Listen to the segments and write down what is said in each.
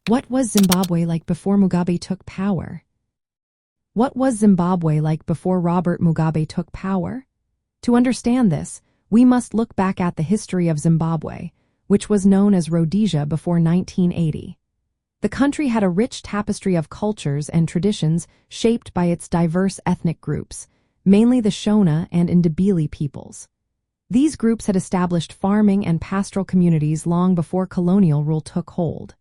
What was Zimbabwe like before Mugabe took power? What was Zimbabwe like before Robert Mugabe took power? To understand this, we must look back at the history of Zimbabwe, which was known as Rhodesia before 1980. The country had a rich tapestry of cultures and traditions shaped by its diverse ethnic groups, mainly the Shona and Ndebele peoples. These groups had established farming and pastoral communities long before colonial rule took hold.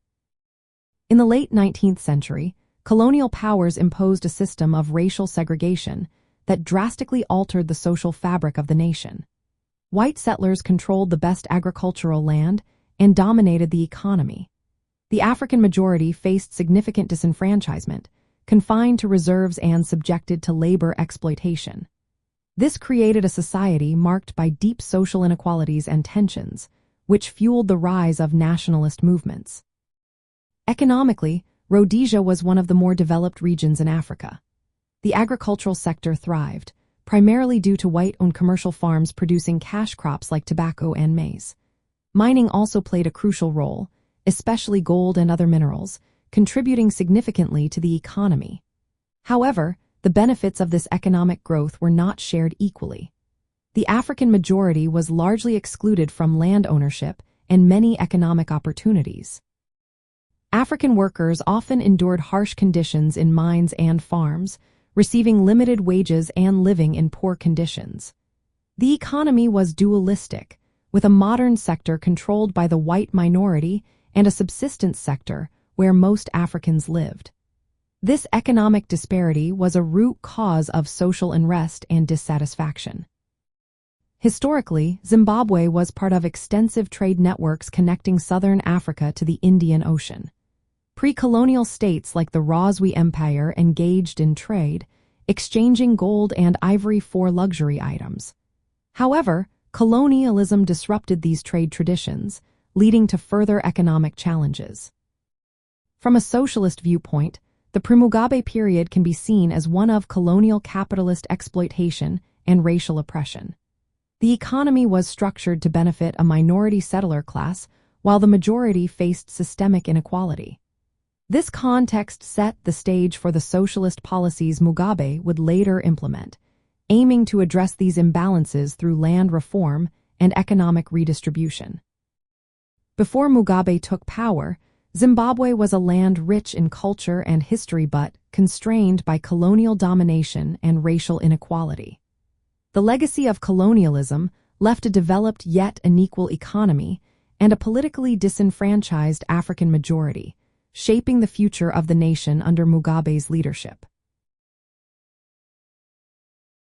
In the late 19th century, colonial powers imposed a system of racial segregation that drastically altered the social fabric of the nation. White settlers controlled the best agricultural land and dominated the economy. The African majority faced significant disenfranchisement, confined to reserves and subjected to labor exploitation. This created a society marked by deep social inequalities and tensions, which fueled the rise of nationalist movements. Economically, Rhodesia was one of the more developed regions in Africa. The agricultural sector thrived, primarily due to white-owned commercial farms producing cash crops like tobacco and maize. Mining also played a crucial role, especially gold and other minerals, contributing significantly to the economy. However, the benefits of this economic growth were not shared equally. The African majority was largely excluded from land ownership and many economic opportunities. African workers often endured harsh conditions in mines and farms, receiving limited wages and living in poor conditions. The economy was dualistic, with a modern sector controlled by the white minority and a subsistence sector where most Africans lived. This economic disparity was a root cause of social unrest and dissatisfaction. Historically, Zimbabwe was part of extensive trade networks connecting southern Africa to the Indian Ocean. Pre-colonial states like the Rozwi Empire engaged in trade, exchanging gold and ivory for luxury items. However, colonialism disrupted these trade traditions, leading to further economic challenges. From a socialist viewpoint, the pre-Mugabe period can be seen as one of colonial capitalist exploitation and racial oppression. The economy was structured to benefit a minority settler class, while the majority faced systemic inequality. This context set the stage for the socialist policies Mugabe would later implement, aiming to address these imbalances through land reform and economic redistribution. Before Mugabe took power, Zimbabwe was a land rich in culture and history but constrained by colonial domination and racial inequality. The legacy of colonialism left a developed yet unequal economy and a politically disenfranchised African majority, shaping the future of the nation under Mugabe's leadership.